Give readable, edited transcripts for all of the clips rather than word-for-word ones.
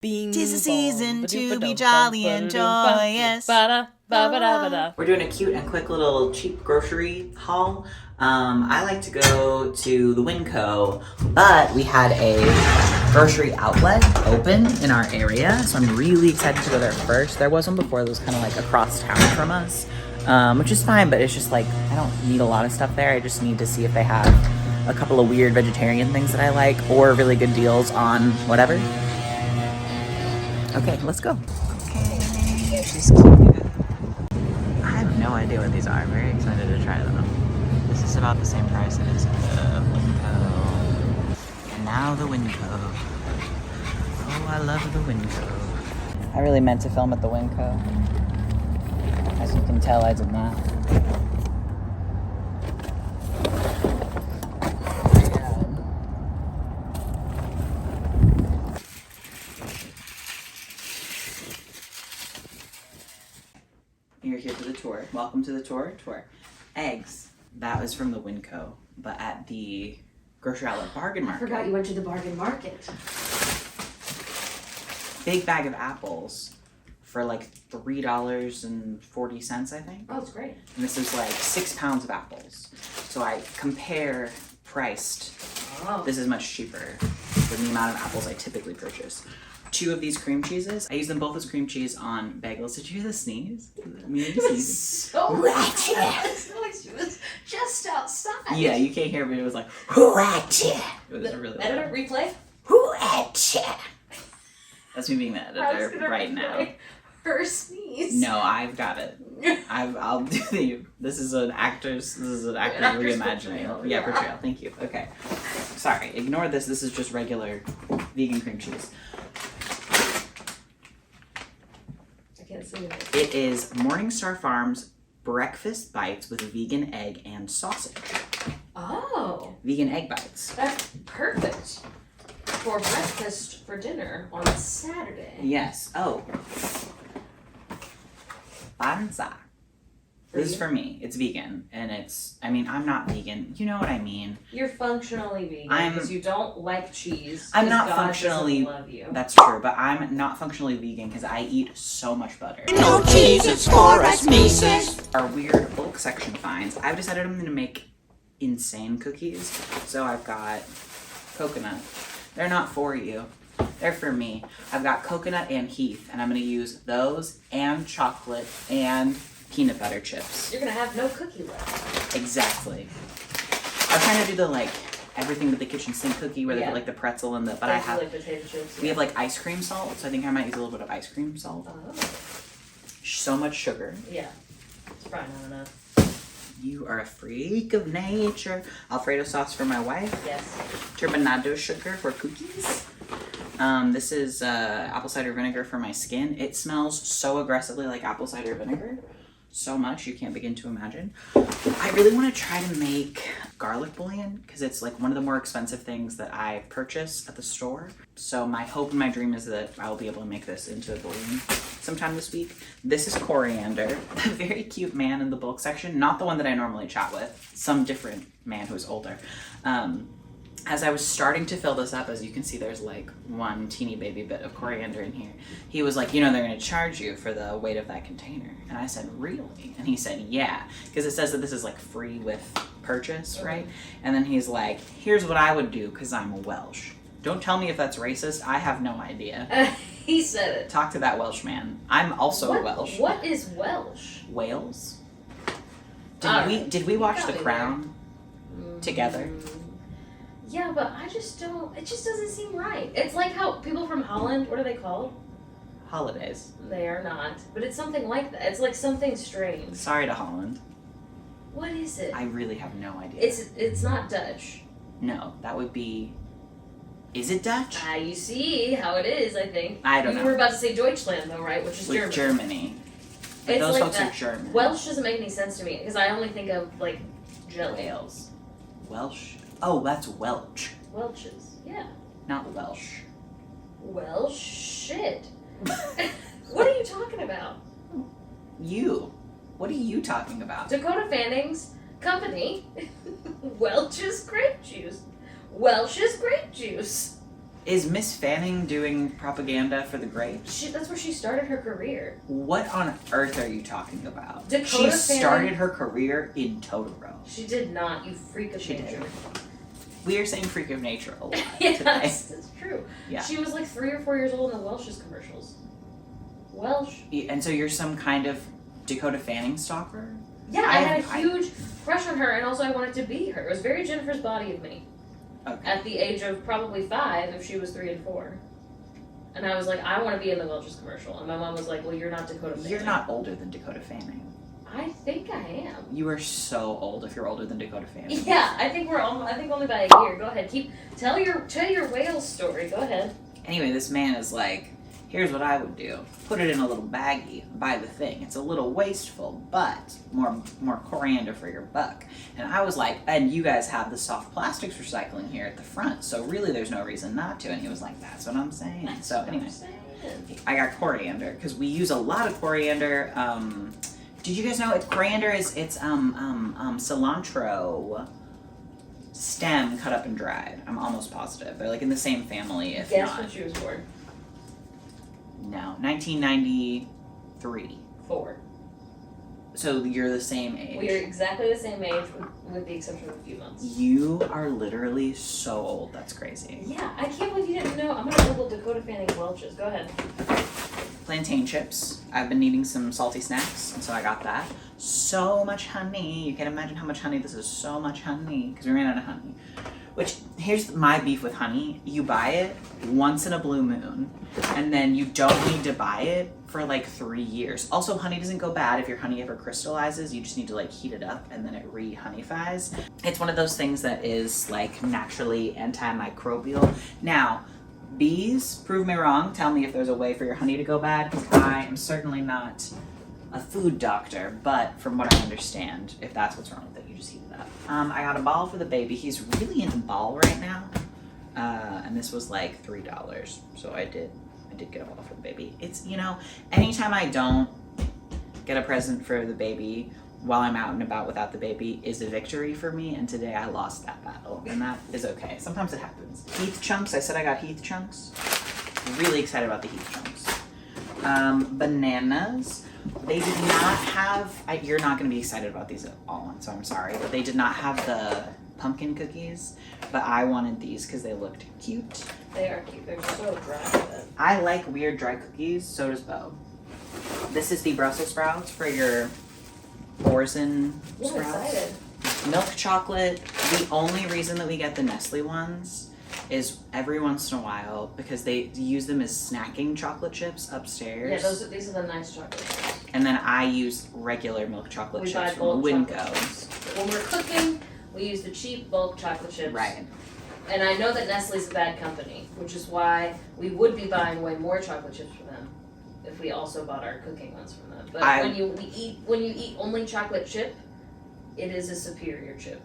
Bing, 'tis the season to be jolly and joyous. We're doing a cute and quick little cheap grocery haul. I like to go to the Winco, but we had a grocery outlet open in our area, so I'm really excited to go there first. There was one before that was kind of like across town from us, which is fine, but it's just like, I don't need a lot of stuff there. I just need to see if they have a couple of weird vegetarian things that I like or really good deals on whatever. Okay, let's go. Okay, she's cute. I have no idea what these are. I'm very excited to try them. This is about the same price as the Winco. And now the Winco. Oh, I love the Winco. I really meant to film at the Winco. As you can tell, I did not. You're here for the tour. Welcome to the tour. Eggs. That was from the Winco, but at the grocery outlet bargain market. I forgot you went to the bargain market. Big bag of apples for like $3.40, I think. Oh, it's great. And this is like 6 pounds of apples. So I compare priced. Oh. This is much cheaper than the amount of apples I typically purchase. 2 of these cream cheeses. I use them both as cream cheese on bagels. Did you hear the sneeze? So ratchet. It's like she was just outside. Yeah, you can't hear, but it was like ratchet. It was really editor loud. replay. Ratchet. That's me being the editor right now. Her sneeze. No, I've got it. I'll do the. This is an actor's reimagining. Yeah, portrayal. Thank you. Okay. Sorry. Ignore this. This is just regular vegan cream cheese. I can't see it. It is Morningstar Farms breakfast bites with vegan egg and sausage. Oh. Vegan egg bites. That's perfect for breakfast for dinner on a Saturday. Yes. Oh. Banza. This is for me. It's vegan, and it's. I mean, I'm not vegan. You know what I mean. You're functionally vegan because you don't like cheese. I'm not God functionally. love you. That's true, but I'm not functionally vegan because I eat so much butter. No cheese is for us Mises. Our weird bulk section finds. I've decided I'm gonna make insane cookies. So I've got coconut. They're not for you. They're for me. I've got coconut and Heath, and I'm gonna use those and chocolate and peanut butter chips. You're gonna have no cookie left. Exactly. I'm trying to do the like everything but the kitchen sink cookie where they put like the pretzel and the. But I have like potato chips. We have like ice cream salt, so I think I might use a little bit of ice cream salt. Oh. So much sugar. Yeah. It's probably not enough. You are a freak of nature. Alfredo sauce for my wife. Yes. Turbinado sugar for cookies. This is apple cider vinegar for my skin. It smells so aggressively like apple cider vinegar. So much you can't begin to imagine. I really want to try to make garlic bouillon because it's like one of the more expensive things that I purchase at the store. So my hope and my dream is that I'll be able to make this into a bouillon sometime this week. This is coriander, a very cute man in the bulk section, not the one that I normally chat with, some different man who's older. As I was starting to fill this up, as you can see, there's like one teeny baby bit of coriander in here. He was like, you know, they're going to charge you for the weight of that container. And I said, really? And he said, yeah, because it says that this is like free with purchase, right? And then he's like, here's what I would do because I'm Welsh. Don't tell me if that's racist. I have no idea. He said it. Talk to that Welsh man. I'm also Welsh. What is Welsh? Wales? Did we watch The Crown together? Yeah, but I just don't. It just doesn't seem right. It's like how people from Holland. What are they called? Holidays. They are not. But it's something like that. It's like something strange. Sorry to Holland. What is it? I really have no idea. It's not Dutch. No, that would be. Is it Dutch? You see how it is. I think. I don't know. You were about to say Deutschland though, right? Which is With Germany. It's Those like folks that. are German. Welsh doesn't make any sense to me because I only think of like jelly. Wales. Welsh. Oh, that's Welch. Welch's. Yeah. Not Welsh. Well, shit. What are you talking about? You. What are you talking about? Dakota Fanning's company, Welch's grape juice. Welch's grape juice. Is Miss Fanning doing propaganda for the grapes? That's where she started her career. What on earth are you talking about? Dakota She Fanning- started her career in Totoro. She did not, you freak of nature. Did. We are saying freak of nature a lot Yes, today. it's true. Yeah. She was like 3 or 4 years old in the Welsh's commercials. Welsh. And so you're some kind of Dakota Fanning stalker? Yeah, I had a huge crush on her, and also I wanted to be her. It was very Jennifer's Body of me. Okay. At the age of probably 5, if she was 3 and 4. And I was like, I want to be in the Welch's commercial. And my mom was like, well, you're not Dakota Fanning. You're not older than Dakota Fanning. I think I am. You are so old if you're older than Dakota Fanning. Yeah, I think only by a year. Go ahead, tell your Wales story. Go ahead. Anyway, this man is like, here's what I would do. Put it in a little baggie, buy the thing. It's a little wasteful, but more coriander for your buck. And I was like, and you guys have the soft plastics recycling here at the front, so really there's no reason not to. And he was like, that's what I'm saying. So anyway, I got coriander because we use a lot of coriander. Did you guys know coriander is cilantro stem cut up and dried? I'm almost positive. They're like in the same family, if Guess not. when she was born. No, 1993. 4. So you're the same age. We are exactly the same age, with the exception of a few months. You are literally so old. That's crazy. Yeah, I can't believe you didn't know. I'm gonna Google Dakota Fanning Welch's. Go ahead. Plantain chips. I've been needing some salty snacks, and so I got that. So much honey. You can't imagine how much honey this is. So much honey. Because we ran out of honey. Which, here's my beef with honey. You buy it once in a blue moon, and then you don't need to buy it for like 3 years. Also, honey doesn't go bad if your honey ever crystallizes. You just need to like heat it up and then it re-honeyfies. It's one of those things that is like naturally antimicrobial. Now, bees, prove me wrong. Tell me if there's a way for your honey to go bad, because I am certainly not a food doctor, but from what I understand, if that's what's wrong with it, you just heat it up. I got a ball for the baby. He's really into ball right now, and this was like $3, so I did get a ball for the baby. It's, you know, anytime I don't get a present for the baby while I'm out and about without the baby is a victory for me, and today I lost that battle, and that is okay. Sometimes it happens. Heath chunks. I said I got Heath chunks. Really excited about the Heath chunks. Bananas. They did not have, you're not going to be excited about these at all, so I'm sorry, but they did not have the pumpkin cookies, but I wanted these because they looked cute. They are cute. They're so dry. I like weird dry cookies, so does Bo. This is the Brussels sprouts for your Orson I'm sprouts. excited. Milk chocolate. The only reason that we get the Nestle ones is every once in a while because they use them as snacking chocolate chips upstairs. Yeah, these are the nice chocolate chips. And then I use regular milk chocolate We buy chips from bulk chocolate Winco. chips. When we're cooking, we use the cheap bulk chocolate chips. Right. And I know that Nestle's a bad company, which is why we would be buying way more chocolate chips from them if we also bought our cooking ones from them. But when you eat only chocolate chip, it is a superior chip.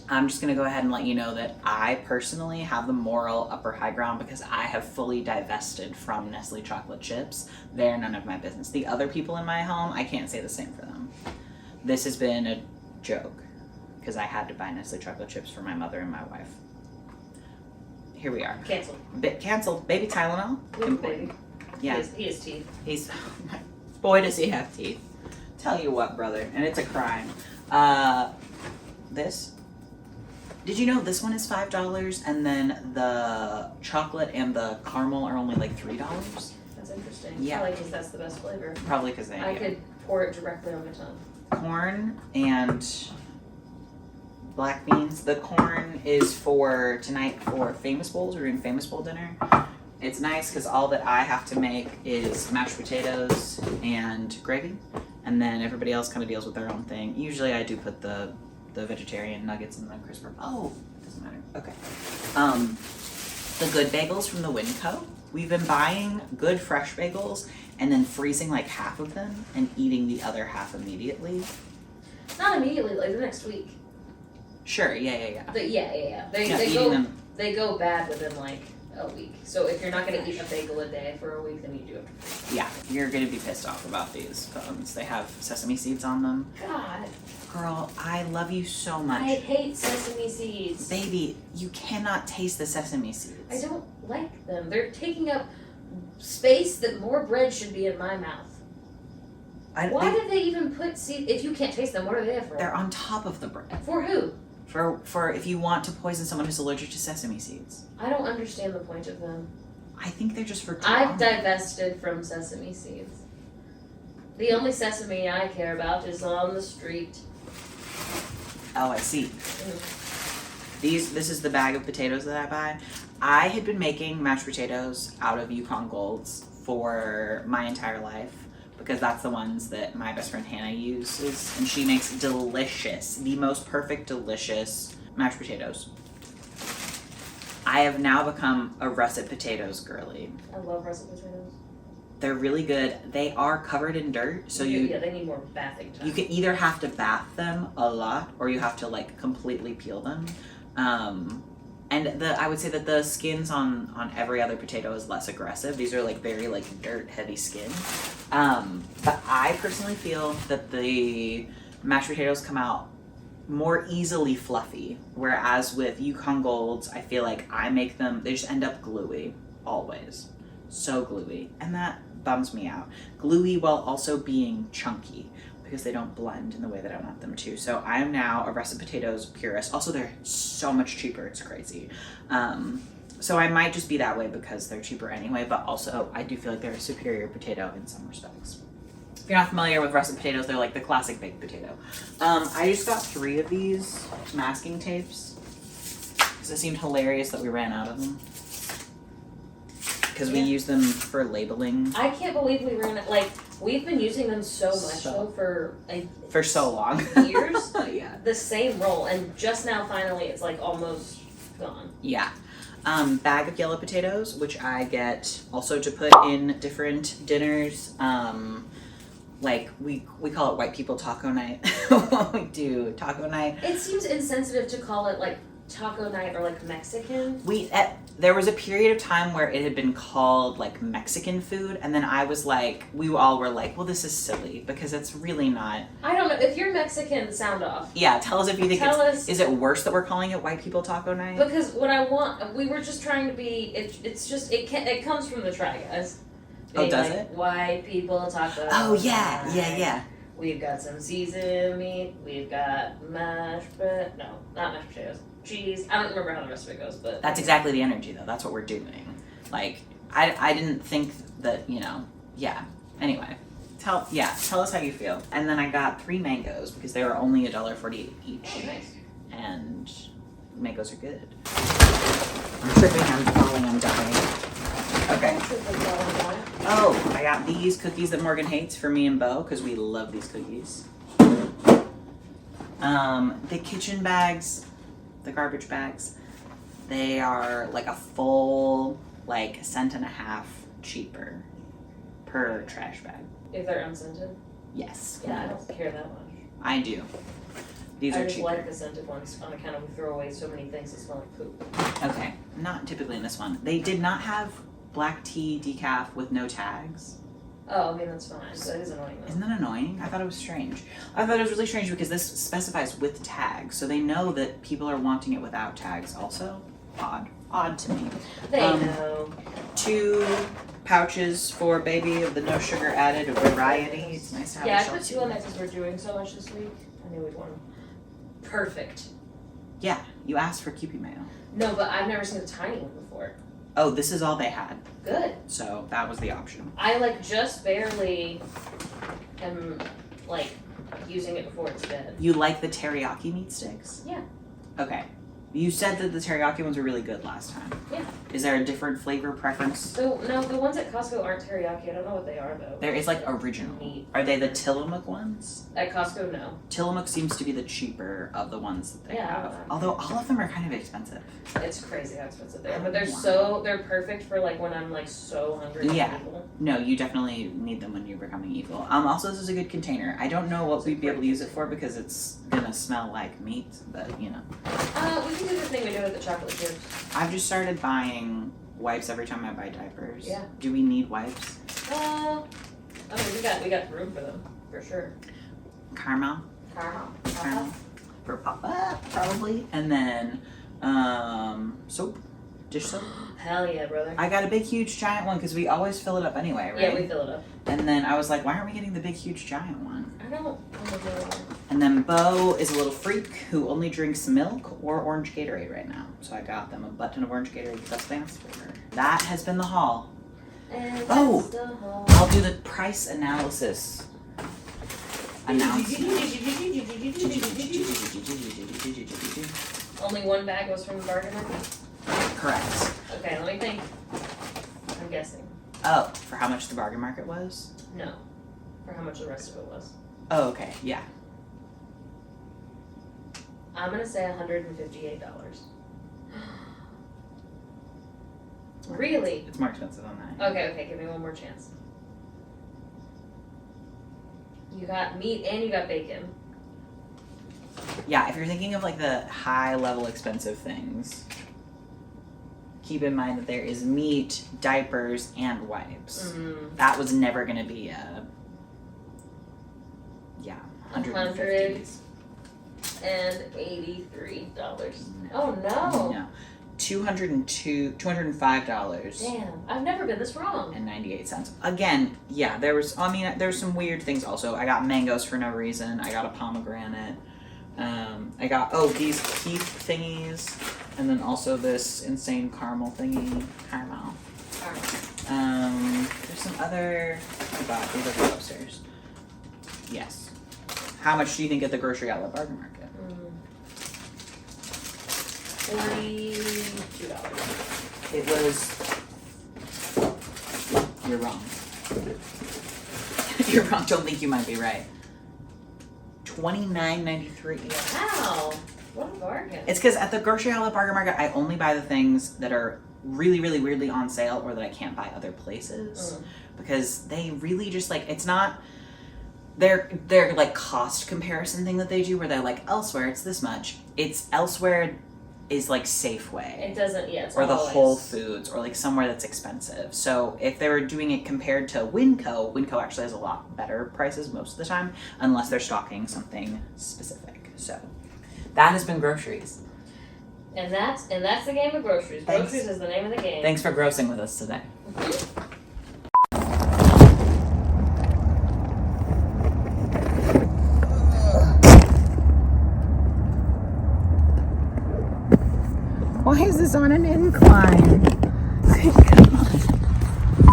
I'm just going to go ahead and let you know that I personally have the moral upper high ground because I have fully divested from Nestle chocolate chips. They're none of my business. The other people in my home, I can't say the same for them. This has been a joke because I had to buy Nestle chocolate chips for my mother and my wife. Here we are. Canceled. Canceled. Baby Tylenol. Baby. Yeah. He has teeth. Boy, does he have teeth. Tell you what, brother. And it's a crime. This. Did you know this one is $5 and then the chocolate and the caramel are only like $3? That's interesting. Yeah. Probably because that's the best flavor. Probably because I could pour it directly on my tongue. Corn and black beans. The corn is for tonight for Famous Bowls. We're doing Famous Bowl dinner. It's nice because all that I have to make is mashed potatoes and gravy, and then everybody else kind of deals with their own thing. Usually I do put the vegetarian nuggets in the crisper. Oh, it doesn't matter. Okay. The good bagels from the Winco. We've been buying good fresh bagels and then freezing like half of them and eating the other half immediately. Not immediately, like the next week. Sure, yeah. Yeah. They go bad within like a week. So if you're not going to eat a bagel a day for a week, then you do have to. Yeah, you're going to be pissed off about these buns. They have sesame seeds on them. God. Girl, I love you so much. I hate sesame seeds. Baby, you cannot taste the sesame seeds. I don't like them. They're taking up space that more bread should be in my mouth. Why did they even put seeds? If you can't taste them, what are they for? They're on top of the bread. For who? For if you want to poison someone who's allergic to sesame seeds. I don't understand the point of them. I think they're just for I've divested from sesame seeds. The only sesame I care about is on the street. Oh, I see. This is the bag of potatoes that I buy. I had been making mashed potatoes out of Yukon Golds for my entire life because that's the ones that my best friend Hannah uses, and she makes delicious, the most perfect, delicious mashed potatoes. I have now become a russet potatoes girly. I love russet potatoes. They're really good. They are covered in dirt, so yeah, they need more bathing time. You can either have to bath them a lot, or you have to like completely peel them. And I would say that the skins on every other potato is less aggressive. These are like very like dirt heavy skin. But I personally feel that the mashed potatoes come out more easily fluffy, whereas with Yukon Golds, I feel like I make them, they just end up gluey, always. So gluey, and that bums me out. Gluey while also being chunky, because they don't blend in the way that I want them to. So I am now a russet potatoes purist. Also, they're so much cheaper, it's crazy. So I might just be that way because they're cheaper anyway, but also I do feel like they're a superior potato in some respects. If you're not familiar with russet potatoes, they're like the classic baked potato. I just got 3 of these masking tapes because it seemed hilarious that we ran out of them. Because we use them for labeling. I can't believe we ran it. Like, we've been using them so much though for so long. Years. Yeah. The same roll, and just now finally it's like almost gone. Yeah. Bag of yellow potatoes, which I get also to put in different dinners. Like we call it white people taco night when we do taco night. It seems insensitive to call it like taco night or like Mexican. There was a period of time where it had been called like Mexican food, and then I was like, we all were like, well, this is silly because it's really not. I don't know. If you're Mexican, sound off. Yeah, tell us if you think is it worse that we're calling it white people taco night? Because what I want, we were just trying to be. It comes from the Try Guys. Oh, does like, it? White people taco. Oh yeah. We've got some seasoned meat. We've got mashed not mashed potatoes. Cheese. I don't remember how the rest of it goes, but that's exactly the energy though. That's what we're doing. Like I didn't think that, yeah. Anyway, tell us how you feel. And then I got 3 mangoes because they were only $1.48 each. Oh, nice. And mangoes are good. I'm tripping, I'm falling, I'm dying. Okay. Oh, I got these cookies that Morgan hates for me and Bo because we love these cookies. The kitchen bags, the garbage bags, they are like a full $1.50 cheaper per trash bag. If they're unscented? Yes. Yeah, I don't care that much. I do. These are I just cheaper. like the scented ones on account of we throw away so many things that smell like poop. Okay, not typically in this one. They did not have black tea decaf with no tags. Oh, I mean, that's fine. So it is annoying though. Isn't that annoying? I thought it was strange. I thought it was really strange because this specifies with tags, so they know that people are wanting it without tags also. Odd to me. They know. 2 pouches for baby of the no sugar added variety. It's nice to have. Yeah, I a put 2 on there because we're doing so much this week. I knew we'd want them. Perfect. Yeah, you asked for Kewpie mayo. No, but I've never seen a tiny one before. Oh, this is all they had. Good. So that was the option. I just barely am using it before it's dead. You like the teriyaki meat sticks? Yeah. Okay. You said that the teriyaki ones were really good last time. Yeah. Is there a different flavor preference? So, no, the ones at Costco aren't teriyaki. I don't know what they are, though. There is original. Meat. Are they the Tillamook ones? At Costco, no. Tillamook seems to be the cheaper of the ones that they have. Although all of them are kind of expensive. It's crazy how expensive they are. But they're perfect for when I'm so hungry and evil. No, you definitely need them when you're becoming evil. Also, this is a good container. I don't know what we'd be able to use it for because it's gonna smell like meat, but We can do the thing we do with the chocolate chips. I've just started buying wipes every time I buy diapers. Yeah. Do we need wipes? We got room for them, for sure. Caramel for Papa, probably. And then soap. Dish soap. Hell yeah, brother. I got a big, huge, giant one because we always fill it up anyway, right? Yeah, we fill it up. And then I was like, why aren't we getting the big, huge, giant one? I don't want to do it. And then Bo is a little freak who only drinks milk or orange Gatorade right now. So I got them a butt ton of orange Gatorade because that's what they asked for. That has been the haul. And Oh, that's the haul. I'll do the price analysis. Announcement. Only one bag was from the bargain market? Correct. Okay, let me think. I'm guessing. Oh, for how much the bargain market was? No. For how much the rest of it was. Oh, okay, yeah. I'm gonna say $158. Really? It's more expensive than that. Okay, give me one more chance. You got meat and you got bacon. Yeah, if you're thinking of like the high level expensive things, keep in mind that there is meat, diapers, and wipes. That was never gonna be a $150. $183. No. Oh no. No. $205. Damn, I've never been this wrong. And 98 cents. Again, yeah, there's some weird things also. I got mangoes for no reason. I got a pomegranate. I got, these Keith thingies. And then also this insane caramel thingy. Caramel. There's some other, oh god, these are go upstairs. Yes. How much do you think at the grocery outlet bargain market? $42. It was. You're wrong. You're wrong. Don't think you might be right. $29.93. Wow, what a bargain! It's because at the grocery outlet bargain market, I only buy the things that are really, really weirdly on sale or that I can't buy other places because they really just like it's not. Their like cost comparison thing that they do where they're like elsewhere it's this much. It's elsewhere. Is like Safeway. It doesn't, it's or the always Whole Foods or like somewhere that's expensive. So if they were doing it compared to Winco actually has a lot better prices most of the time, unless they're stocking something specific. So that has been groceries. And that's the game of groceries. Thanks. Groceries is the name of the game. Thanks for grossing with us today. Why is this on an incline?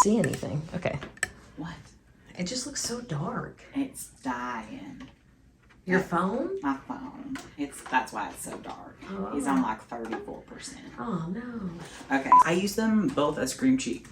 See anything? Okay. What? It just looks so dark. It's dying. Your phone? My phone. That's why it's so dark. Oh. He's on like 34%. Oh no. Okay. I use them both as cream cheese.